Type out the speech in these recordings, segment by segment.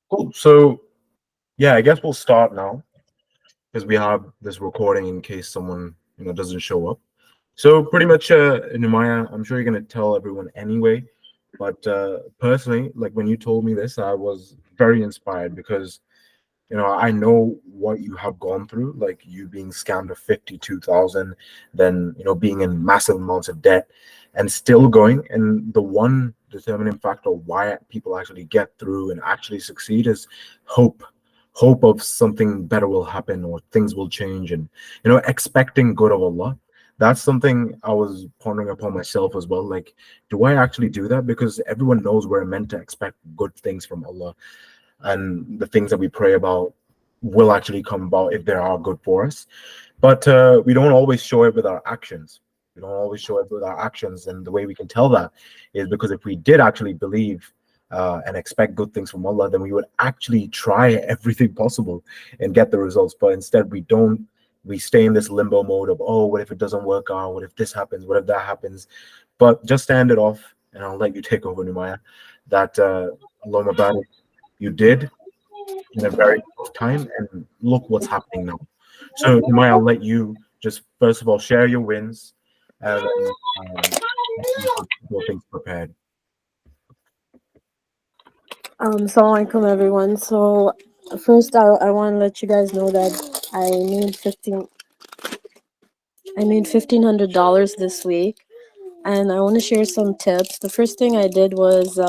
Cool. So yeah, I guess we'll start now because we have this recording in case someone doesn't show up. So pretty much, Nehemiah, I'm sure you're gonna tell everyone anyway. But personally, like when you told me this, I was very inspired because I know what you have gone through, like you being scammed of 52,000, then being in massive amounts of debt and still going. And the one determining factor why people actually get through and actually succeed is hope. Hope of something better will happen or things will change, and expecting good of Allah. That's something I was pondering upon myself as well. Like, do I actually do that? Because everyone knows we're meant to expect good things from Allah, and the things that we pray about will actually come about if they are good for us. But we don't always show it with our actions. We don't always show it with our actions. And the way we can tell that is because if we did actually believe and expect good things from Allah, then we would actually try everything possible and get the results. But instead, we don't. We stay in this limbo mode of, oh, what if it doesn't work out? What if this happens? What if that happens? But just to end it off, and I'll let you take over, Numaya, that Allah Mabarak, you did in a very tough time, and look what's happening now. So, Umay, I'll let you just first of all share your wins, and then get things prepared. Assalamu alaikum everyone. So first I want to let you guys know that I made $1,500 this week, and I want to share some tips. The first thing I did was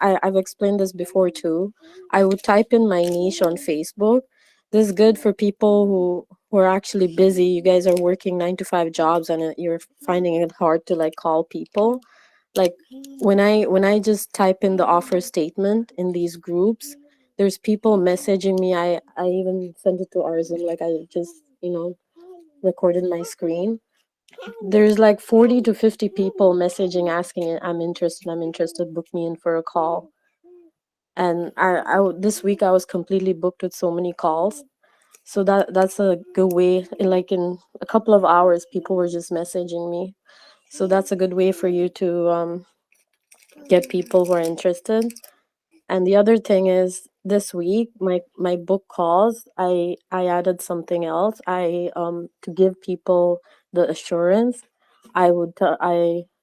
I've explained this before too. I would type in my niche on Facebook. This is good for people who are actually busy. You guys are working 9 to 5 jobs and you're finding it hard to like call people. Like when I just type in the offer statement in these groups, there's people messaging me. I even sent it to Arzum. Like I just recorded my screen. There's like 40 to 50 people messaging asking, I'm interested, book me in for a call. And this week I was completely booked with so many calls. So that's a good way. Like in a couple of hours people were just messaging me. So that's a good way for you to get people who are interested. And the other thing is this week my book calls, I added something else. I to give people the assurance, I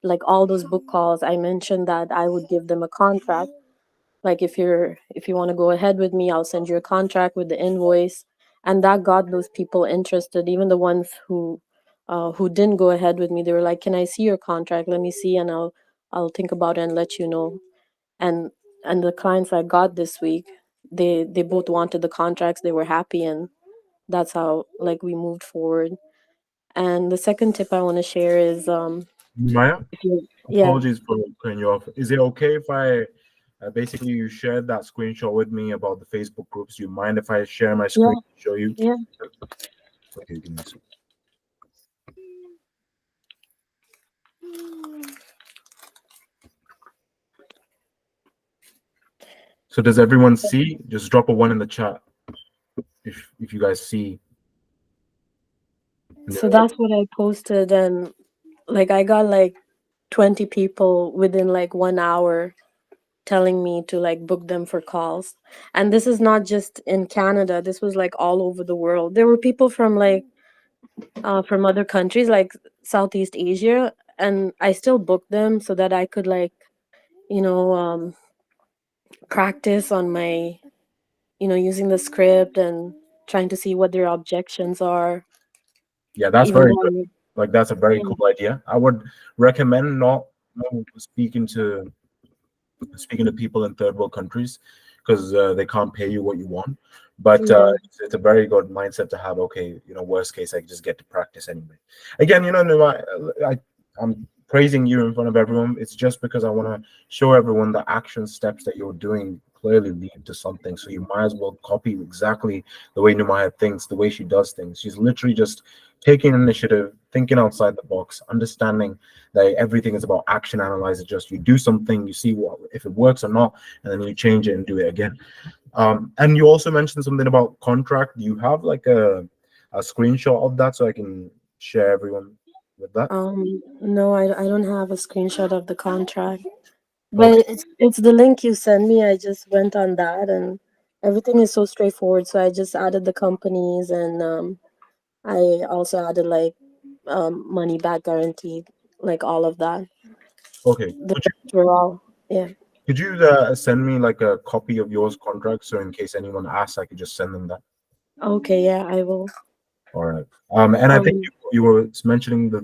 like all those book calls, I mentioned that I would give them a contract. Like if you want to go ahead with me, I'll send you a contract with the invoice. And that got those people interested. Even the ones who didn't go ahead with me, they were like, can I see your contract? Let me see, and I'll think about it and let you know. And the clients I got this week, they both wanted the contracts, they were happy, and that's how like we moved forward. And the second tip I want to share is Maya, if you yeah apologies for cutting you off. Is it okay if I basically you shared that screenshot with me about the Facebook groups? Do you mind if I share my screen yeah to show you? yeah Okay, give me a second. So does everyone see? Just drop a one in the chat if you guys see. so that's what I posted. And like I got like 20 people within like 1 hour telling me to like book them for calls. And this is not just in Canada, this was like all over the world. There were people from other countries like Southeast Asia, and I still booked them so that I could like you know practice on my using the script and trying to see what their objections are. Yeah, that's Even very though good. Like that's a very yeah, cool idea. I would recommend not speaking to people in third world countries because they can't pay you what you want. But yeah, it's a very good mindset to have. Okay, worst case, I can just get to practice anyway. Again, Nima, I'm praising you in front of everyone. It's just because I want to show everyone the action steps that you're doing clearly lead to something. So you might as well copy exactly the way Numaya thinks, the way she does things. She's literally just taking initiative, thinking outside the box, understanding that everything is about action. Analyze it. Just you do something, you see what if it works or not, and then you change it and do it again. And you also mentioned something about contract. Do you have like a screenshot of that so I can share everyone with that? no, I don't have a screenshot of the contract, but Okay. it's the link you send me. I just went on that and Everything is so straightforward. So I just added the companies, and I also added like money back guarantee, like all of that. Okay. The rest were all, yeah. Could you send me like a copy of yours contract so in case anyone asks, I could just send them that. Okay, yeah, I will. All right. And I think Um, you were mentioning the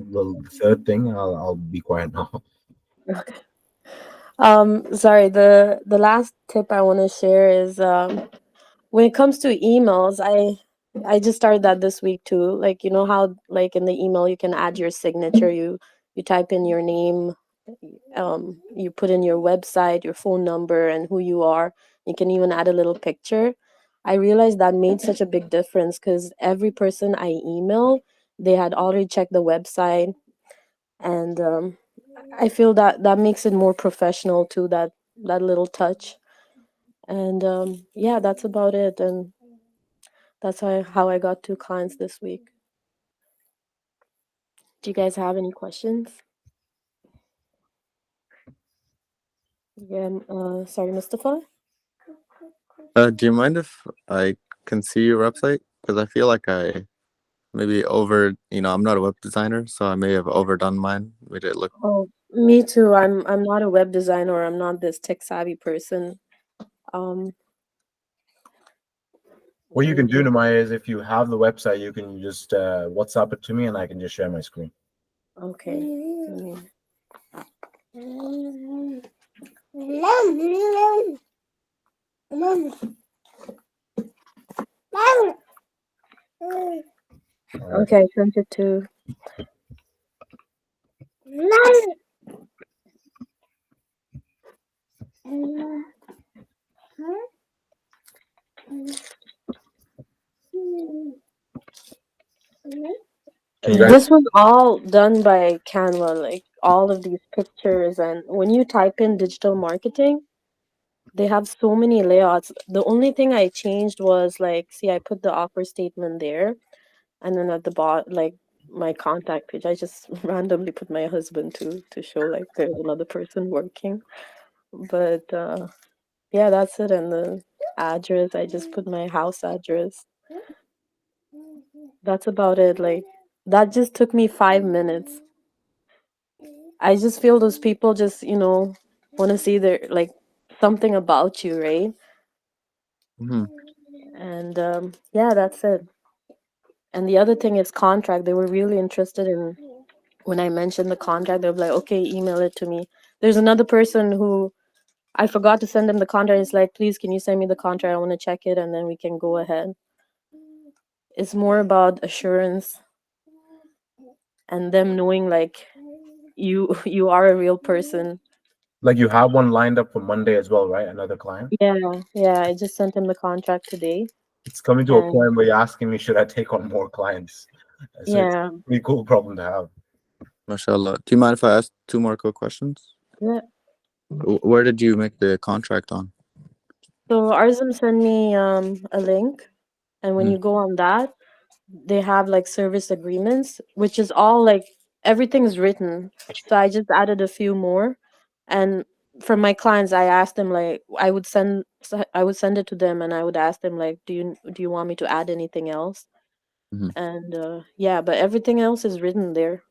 third thing. I'll be quiet now. sorry. The last tip I want to share is when it comes to emails, I just started that this week too. Like, you know how like in the email you can add your signature. You type in your name, you put in your website, your phone number, and who you are. You can even add a little picture. I realized that made such a big difference because every person I email, they had already checked the website, and I feel that that makes it more professional too. That little touch, and yeah, that's about it. And that's how I got two clients this week. Do you guys have any questions? Yeah, sorry, Mustafa. Do you mind if I can see your website? Because I feel like I maybe I'm not a web designer, so I may have overdone mine, made it look. Oh, me too. I'm not a web designer. I'm not this tech savvy person. Um, What you let me can do, just. Namaya, is if you have the website, you can just WhatsApp it to me, and I can just share my screen. Okay. All right. Okay, I sent it to. Can you guys? This was all done by Canva, like all of these pictures. And when you type in digital marketing, they have so many layouts. The only thing I changed was like, see, I put the offer statement there, and then at the bottom, like my contact page, I just randomly put my husband to show like there's another person working. But yeah, that's it. And the address, I just put my house address. That's about it. Like that just took me 5 minutes. I just feel those people just, want to see their like something about you, right? Hmm. And yeah, that's it. And the other thing is contract. They were really interested in when I mentioned the contract. They were like, okay, email it to me. There's another person who I forgot to send them the contract. It's like, please, can you send me the contract? I want to check it, and then we can go ahead. It's more about assurance and them knowing like you are a real person. Like you have one lined up for Monday as well, right? Another client. Yeah, I just sent him the contract today. It's coming to a And point where you're asking me, should I take on more clients? So it's yeah, a pretty cool problem to have. Mashallah. Do you mind if I ask two more quick questions? yeah. Where did you make the contract on? So Arzum sent me a link, and when Mm, you go on that, they have like service agreements, which is all like everything's written. So I just added a few more, and from my clients, I asked them like I would send it to them, and I would ask them like, do you want me to add anything else? mhm. And yeah, but everything else is written there.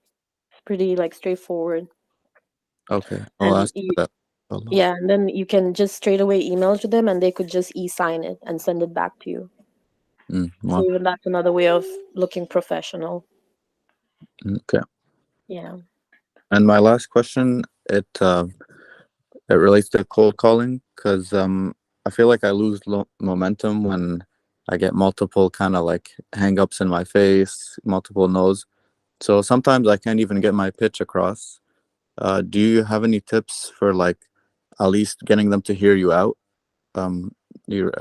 It's pretty like straightforward, Okay, I'll and ask for that. Inshallah. yeah, and then you can just straight away email to them, and they could just e-sign it and send it back to you. So Wow. even that's another way of looking professional. Okay. Yeah. And my last question, it relates to cold calling because I feel like I lose momentum when I get multiple kind of like hang-ups in my face, multiple no's. So sometimes I can't even get my pitch across. Do you have any tips for like at least getting them to hear you out? Um, your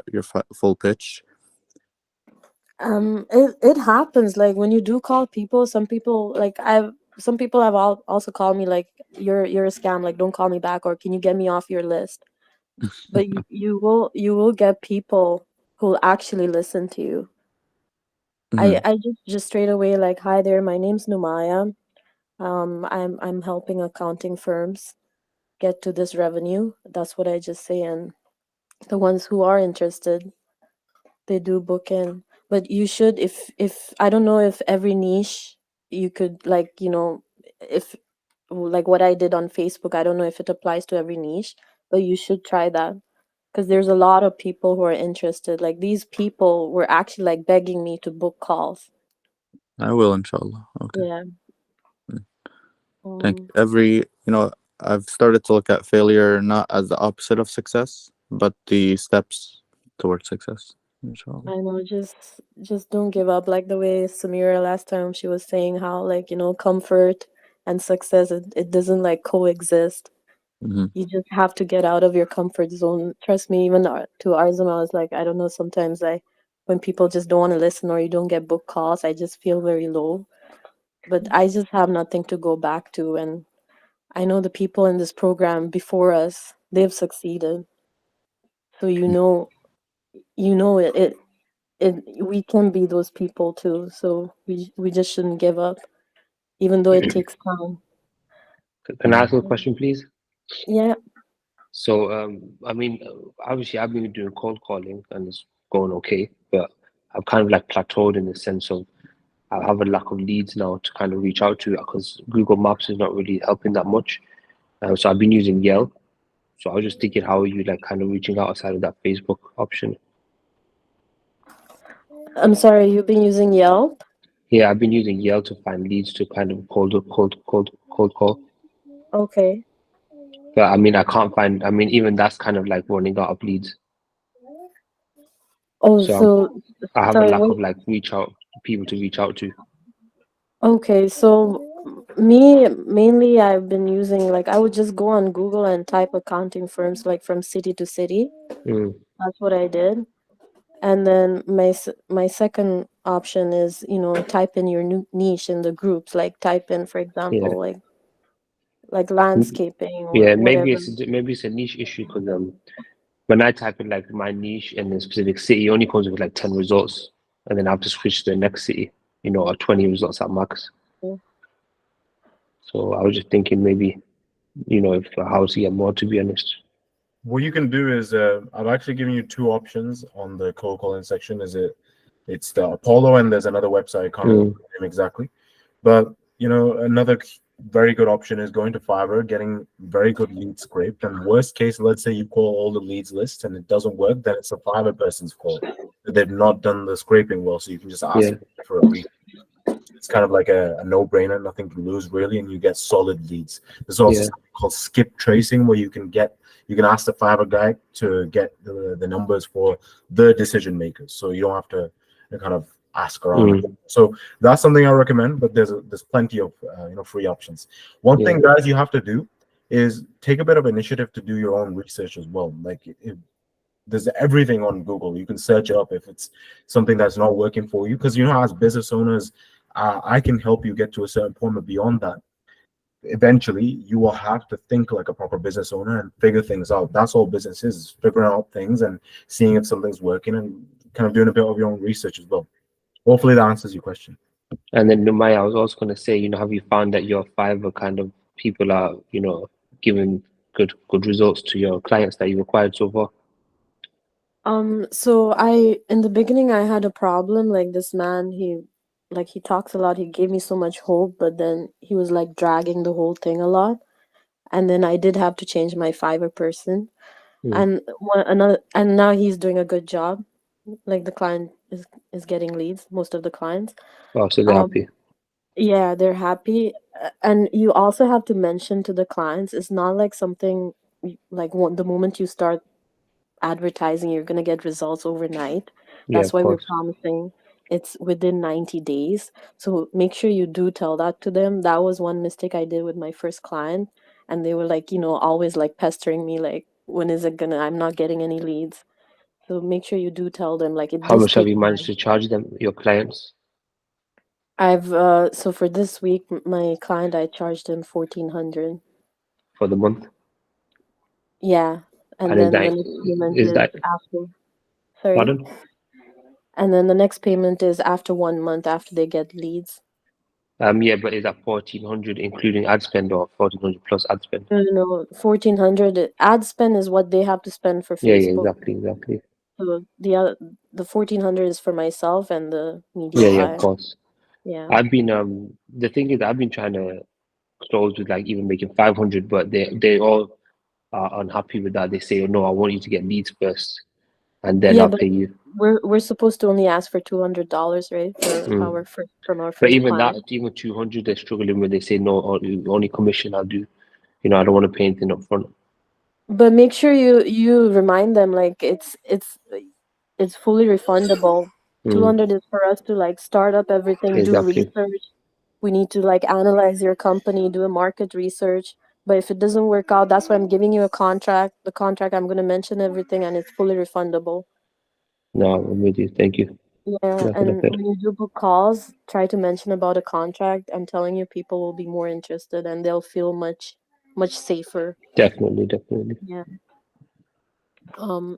full pitch. It happens like when you do call people. Some people have also called me like you're a scam. Like don't call me back, or can you get me off your list? But you will get people who'll actually listen to you. Hmm. I just straight away like, hi there, my name's Numaya. I'm helping accounting firms get to this revenue. That's what I just say, and the ones who are interested, They do book in, but you should, if I don't know if every niche you could, like, if like what I did on Facebook, I don't know if it applies to every niche, but you should try that because there's a lot of people who are interested. Like these people were actually like begging me to book calls. I will, inshallah. Okay. Yeah. Thank you. Um, I've started to look at failure not as the opposite of success, but the steps towards success. Inshallah. I know, just don't give up. Like the way Samira last time she was saying how, like, comfort and success, it doesn't like coexist. Hmm. You just have to get out of your comfort zone. Trust me, even to Arzum, I was like, I don't know, sometimes when people just don't want to listen or you don't get book calls, I just feel very low. But I just have nothing to go back to. And I know the people in this program before us, they've succeeded. So we can be those people too. So we just shouldn't give up, even though it takes time. Can I ask a question, please? Yeah. So, I mean, obviously, I've been doing cold calling and it's going okay, but I've kind of like plateaued in the sense of I have a lack of leads now to kind of reach out to because Google Maps is not really helping that much. So I've been using Yelp. So I was just thinking, how are you like kind of reaching out outside of that Facebook option? I'm sorry, you've been using Yelp? Yeah, I've been using Yelp to find leads to kind of cold call. Okay. But I mean, I can't find. I mean, even that's kind of like running out of leads. Oh, So so I have a sorry, lack wait. of like people to reach out to. Okay, so me mainly I've been using, like, I would just go on Google and type accounting firms like from city to city. Mm, That's what I did. And then my second option is, type in your new niche in the groups, like type in, for yeah, example, like landscaping or yeah. whatever. Maybe it's a niche issue because when I type in like my niche in a specific city, it only comes with like 10 results, and then I have to switch to the next city, or 20 results at max. So I was just thinking maybe, if how to get more, to be honest. What you can do is I've actually given you two options on the cold calling section. It's the Apollo and there's another website. I can't remember the name exactly, but another very good option is going to Fiverr, getting very good leads scraped. And worst case, let's say you call all the leads list and it doesn't work, then it's a Fiverr person's fault. They've not done the scraping well, so you can just ask Yeah, for a brief. It's kind of like a no-brainer, nothing to lose really, and you get solid leads. There's also yeah, something called skip tracing where you can ask the Fiverr guy to get the numbers for the decision makers, so you don't have to kind of ask around. So that's something I recommend, but there's plenty of free options. One thing, guys, you have to do is take a bit of initiative to do your own research as well. Like there's everything on Google. You can search up if it's something that's not working for you, because as business owners, I can help you get to a certain point, but beyond that, eventually you will have to think like a proper business owner and figure things out. That's all business is figuring out things and seeing if something's working and kind of doing a bit of your own research as well. Hopefully that answers your question. and then Numaya, I was also going to say, have you found that your Fiverr kind of people are, giving good results to your clients that you've acquired so far? So in the beginning I had a problem. Like this man, he talks a lot. He gave me so much hope, but then he was like dragging the whole thing a lot. And then I did have to change my Fiverr person. And now he's doing a good job. Like the client is getting leads, most of the clients. Oh, so they're happy. Yeah, they're happy. And you also have to mention to the clients, it's not like something like the moment you start advertising, you're going to get results overnight. Yeah, That's of why we're course. promising it's within 90 days. So make sure you do tell that to them. That was one mistake I did with my first client. And they were like, always like pestering me, like, when is it gonna, I'm not getting any leads. So make sure you do tell them, like, it How does much have take you managed time. to charge them, your clients, So for this week, my client, I charged him 1,400. for the month? Yeah. And And is then that the next payment is is that after. Sorry. pardon? And then the next payment is after 1 month after they get leads. Yeah, but is that 1,400 including ad spend or 1,400 plus ad spend? No, 1,400 ad spend is what they have to spend for Yeah, Facebook. exactly. So the 1400 is for myself and the media Yeah, of buyer. course. Yeah. I've been the thing is I've been trying to close with like even making 500, but they all are unhappy with that. They say, "Oh no, I want you to get leads first, and then Yeah, I'll but pay you." we're supposed to only ask for $200, right? Mm. From our But first even that, client. even 200, they're struggling with. They say, "No, only commission I'll do." I don't want to pay anything up front. But make sure you remind them like it's fully refundable. Mm. 200 is for us to like start up everything, do Exactly. research. We need to like analyze your company, do a market research. But if it doesn't work out, that's why I'm giving you a contract. The contract, I'm going to mention everything and it's fully refundable. No, I'm with you. Thank you. Yeah, That's what I and said. when you do book calls, try to mention about a contract. I'm telling you, people will be more interested and they'll feel much safer. Definitely. Yeah.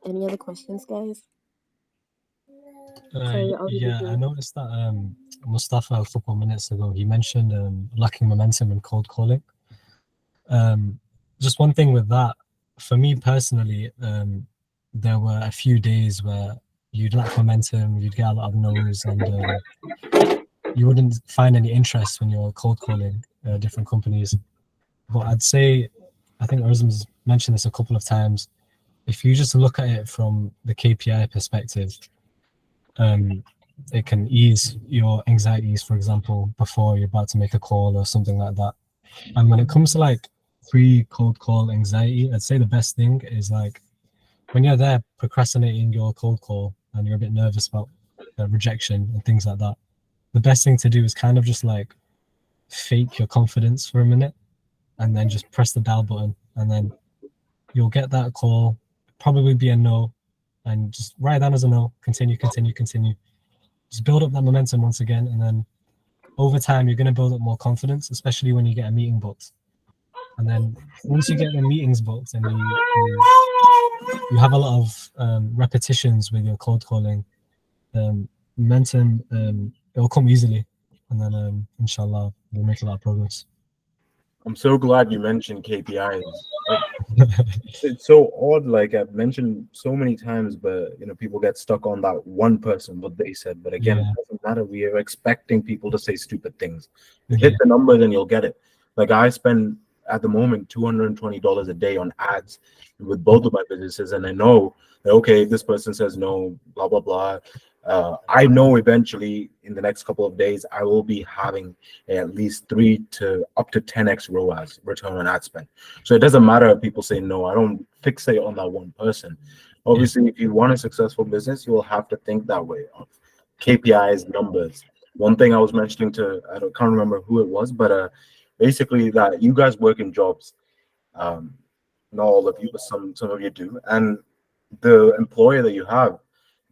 Any other questions, guys? Sorry, I'll leave it Yeah, I here. noticed that Mustafa a couple of minutes ago he mentioned lacking momentum in cold calling. Just one thing with that, for me personally, there were a few days where you'd lack momentum, you'd get a lot of no's, and you wouldn't find any interest when you're cold calling different companies. But I'd say, I think Ozm's mentioned this a couple of times. If you just look at it from the KPI perspective, it can ease your anxieties, for example, before you're about to make a call or something like that. And when it comes to like pre-cold call anxiety, I'd say the best thing is like when you're there procrastinating your cold call and you're a bit nervous about rejection and things like that. The best thing to do is kind of just like fake your confidence for a minute and then just press the dial button and then you'll get that call, probably be a no, and just write it down as a no, continue. Just build up that momentum once again, and then over time you're going to build up more confidence, especially when you get a meeting booked. And then once you get the meetings booked and you have a lot of repetitions with your cold calling, momentum it will come easily, and then inshallah you'll make a lot of progress. I'm so glad you mentioned KPIs. It's so odd, like I've mentioned so many times, but people get stuck on that one person, what they said. But again, it Yeah, doesn't matter. We are expecting people to say stupid things. You yeah, hit the numbers and you'll get it. Like I spend at the moment $220 a day on ads with both of my businesses, and I know that okay, if this person says no, blah blah blah. I know eventually in the next couple of days I will be having at least 3 to up to 10x ROAS, return on ad spend. So it doesn't matter if people say no. I don't fixate on that one person. Obviously, if you want a successful business, you will have to think that way of KPIs, numbers. One thing I was mentioning can't remember who it was, but basically that you guys work in jobs. Um, not all of you, but some of you do. And the employer that you have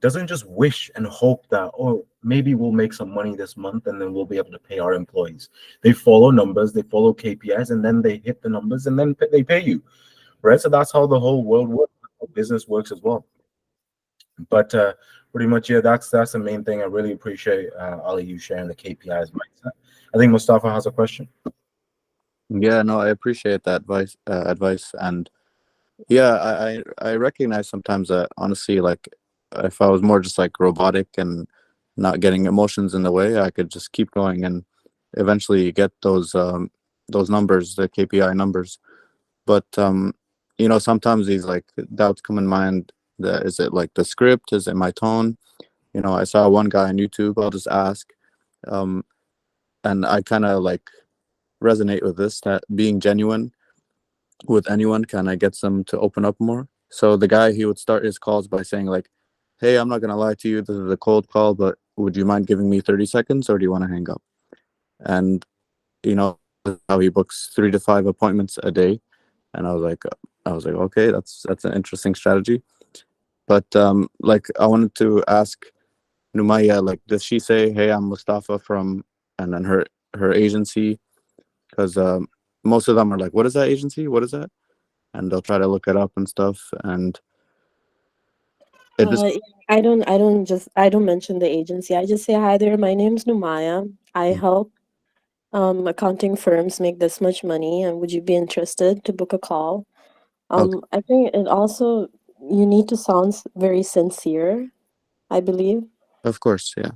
doesn't just wish and hope that, oh, maybe we'll make some money this month and then we'll be able to pay our employees. They follow numbers, they follow KPIs, and then they hit the numbers and then they pay you, right? So that's how the whole world works, how business works as well. But pretty much, yeah, that's the main thing. I really appreciate Ali, you sharing the KPIs mindset. I think Mustafa has a question. Yeah, no, I appreciate that advice, and yeah, I recognize sometimes that honestly, like if I was more just like robotic and not getting emotions in the way, I could just keep going and eventually get those numbers, the KPI numbers. But sometimes these like doubts come in mind. That is it like the script? Is it my tone? I saw one guy on YouTube. I'll just ask, um, and I kind of like resonate with this, that being genuine with anyone kind of gets them to open up more. So the guy, he would start his calls by saying like, "Hey, I'm not gonna lie to you. This is a cold call, but would you mind giving me 30 seconds, or do you want to hang up?" And you know how he books 3 to 5 appointments a day, and I was like, okay, that's an interesting strategy. But like I wanted to ask Numaya, like, does she say, "Hey, I'm Mustafa from," and then her agency? Because most of them are like, "What is that agency? What is that?" And they'll try to look it up and stuff. And it just I don't mention the agency. I just say hi there. My name's Numaya. I help accounting firms make this much money, and would you be interested to book a call? okay. I think it also you need to sound very sincere, I believe. Of course, yeah.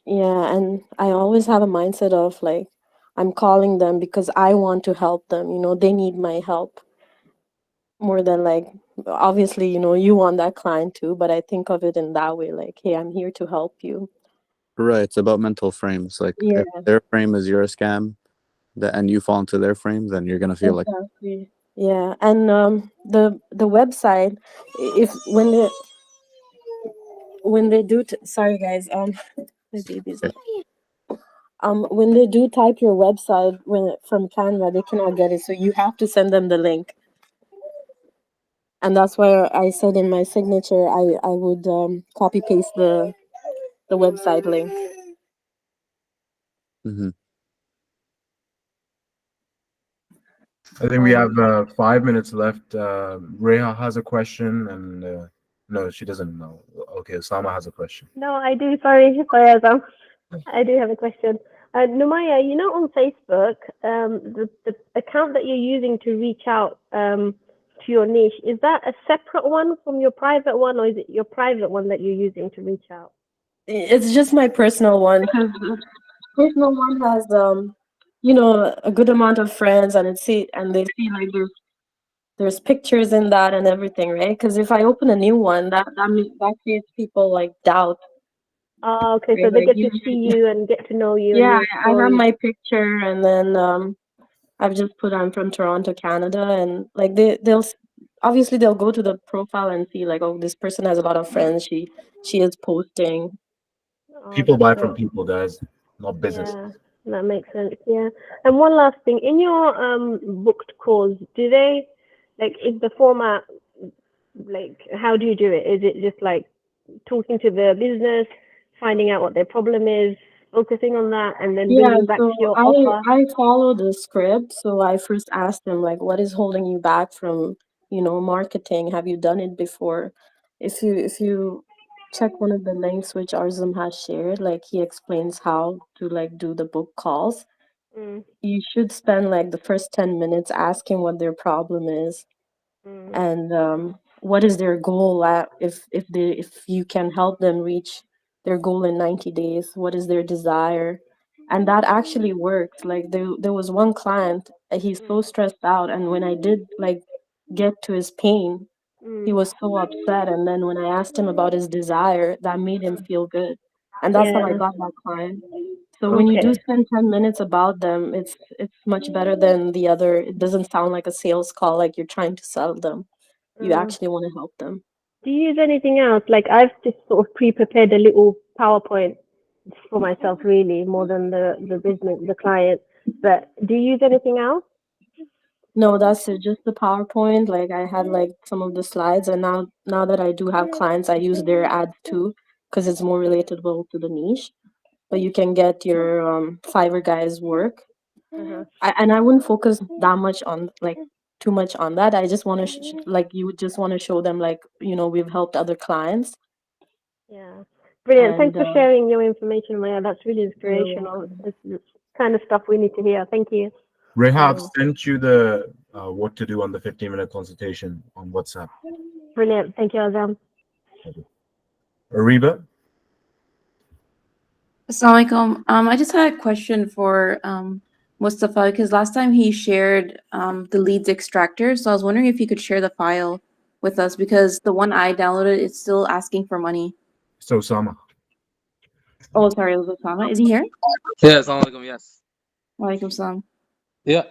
Yeah, and I always have a mindset of like, I'm calling them because I want to help them. They need my help more than like, obviously, you want that client too, but I think of it in that way, like, hey, I'm here to help you. Right. It's about mental frames. Like Yeah, if their frame is your scam, and you fall into their frame, then you're gonna feel like exactly. Yeah, and the website, if when they do sorry guys, my baby's when they do type your website from Canva, they cannot get it, so you have to send them the link. And that's why I said in my signature, I would copy paste the website link. hmm I think we have 5 minutes left. Reha has a question, and no, she doesn't know. Okay, Osama has a question. No, I do. Sorry, Azam. I do have a question. Numaya, on Facebook, the account that you're using to reach out to your niche, is that a separate one from your private one, or is it your private one that you're using to reach out? It's just my personal one, because the personal one has a good amount of friends, and they see like there's pictures in that and everything, right? Because if I open a new one, that creates people like doubt. Oh, okay, Right? so they Like get to see you and get to know you and yeah, your I have story. my picture, and then I've just put I'm from Toronto, Canada, and like obviously they'll go to the profile and see like, oh, this person has a lot of friends. She is posting. Oh, People that's buy from great. people, guys, not business. Yeah, that makes sense. Yeah. And one last thing, in your booked calls, do they is the format how do you do it? Is it just like talking to the business, finding out what their problem is, focusing on that, and then Yeah, bringing back so to your I offer? I follow the script. So I first asked them like, what is holding you back from, marketing? Have you done it before? If you check one of the links which Arzum has shared, like he explains how to like do the book calls. Mm, You should spend like the first 10 minutes asking what their problem is, mm, and what is their goal at, if you can help them reach their goal in 90 days, what is their desire. And that actually worked. Like there was one client, he's so mm, stressed out, and when I did like get to his pain, he mm, was so upset, and then when I asked him about his desire, that made him mm. feel good. And that's how I Yeah. got that client. So when you do Okay. spend 10 minutes about them, it's much better than the other. It doesn't sound like a sales call, like you're trying to sell them. You Mm. actually want to help them. Do you use anything else? Like I've just sort of pre-prepared a little PowerPoint for myself, really, more than the business, the client. But do you use anything else? No, that's it, just the PowerPoint. Like I had like some of the slides, and now that I do have clients, I use their ads too, because it's more relatable to the niche. But you can get your Fiverr guys work. Uh-huh. And I wouldn't focus that much on like too much on that. I just want to like you would just want to show them like, we've helped other clients. Yeah. Brilliant. And Thanks for sharing your information, Maya. That's really you're inspirational. welcome. It's kind of stuff we need to hear. Thank you. Reha, I've Um, sent you the what to do on the 15-minute consultation on WhatsApp. Brilliant. Thank you, Azam. Ariba, Assalamualaikum. I just had a question for Mustafa, because last time he shared the leads extractor. So I was wondering if you could share the file with us, because the one I downloaded is still asking for money. so Osama. Oh, sorry, it was Osama. Is he here? Yeah, assalamualaikum. Yes. Walaikum salam. Yeah.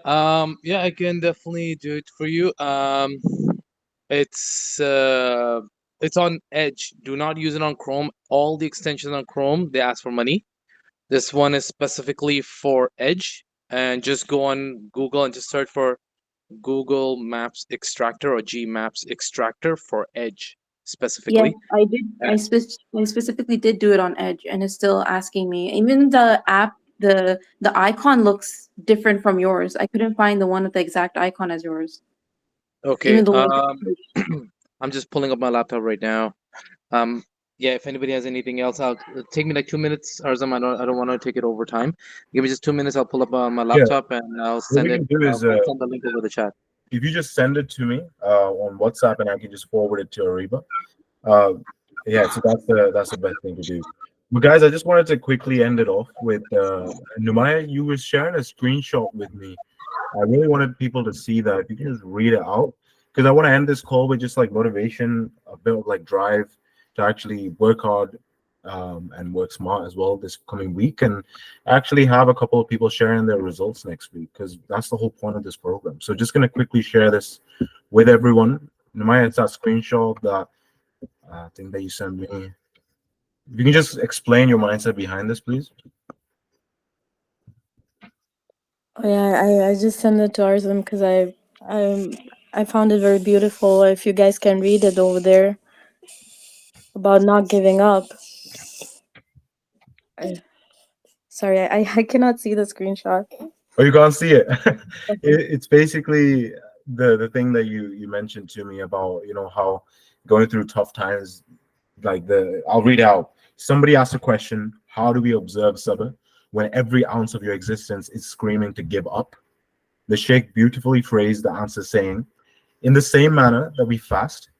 Yeah, I can definitely do it for you. It's on Edge. Do not use it on Chrome. All the extensions on Chrome, they ask for money. This one is specifically for Edge, and just go on Google and just search for Google Maps Extractor or G Maps Extractor for Edge Yes, specifically. I did. I specifically did do it on Edge, and it's still asking me. Even the app, the icon looks different from yours. I couldn't find the one with the exact icon as yours. Okay. Even though I'm just pulling up my laptop right now. Yeah, if anybody has anything else, it'll take me like 2 minutes, Arzam. I don't want to take it over time. Give me just 2 minutes. I'll pull up my Yeah, laptop and I'll what send we it. can do is I'll send the link over the chat. if you just send it to me on WhatsApp, and I can just forward it to Ariba. Yeah, so that's the best thing to do. But guys, I just wanted to quickly end it off with Numaya. You were sharing a screenshot with me. I really wanted people to see that. If you can just read it out, because I want to end this call with just like motivation, a bit of like drive to actually work hard and work smart as well this coming week, and actually have a couple of people sharing their results next week, because that's the whole point of this program. So just gonna quickly share this with everyone. Numaya, it's that screenshot that thing that you sent me. If you can just explain your mindset behind this, please. Oh, yeah, I just sent it to Arzam because I found it very beautiful. If you guys can read it over there about not giving up. Sorry, I cannot see the screenshot. Oh, you can't see it. It's basically the thing that you mentioned to me about, you know, how going through tough times, like I'll read out. Somebody asked a question: how do we observe sabr when every ounce of your existence is screaming to give up? The Sheikh beautifully phrased the answer, saying, in the same manner that we fast,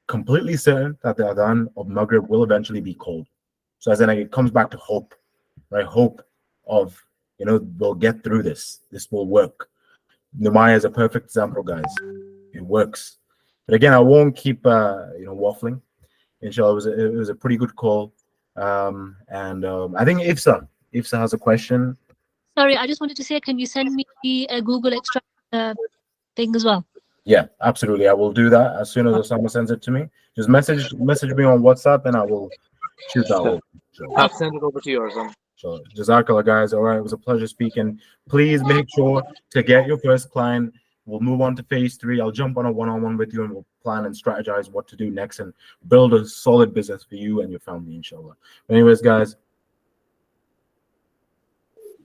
completely certain that the adhan of Maghrib will eventually be called. So as in, like, it comes back to hope, right? Hope of, you know, we'll get through this. This will work. Numaya is a perfect example, guys. It works. But again, I won't keep you know, waffling. Inshallah, it was a pretty good call. I think Ifsa has a question. Sorry, I just wanted to say, can you send me the Google extract thing as well? Yeah, absolutely. I will do that as soon as Osama sends it to me. Just message me on WhatsApp, and I will shoot that over. I'll send it over to you, Arzam. So, Jazakallah, guys. All right, it was a pleasure speaking. Please make sure to get your first client. We'll move on to phase 3. I'll jump on a one-on-one with you, and we'll plan and strategize what to do next and build a solid business for you and your family, inshallah. But anyways, guys.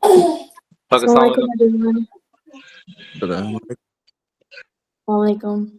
Assalamualaikum, everyone. But, Assalamualaikum.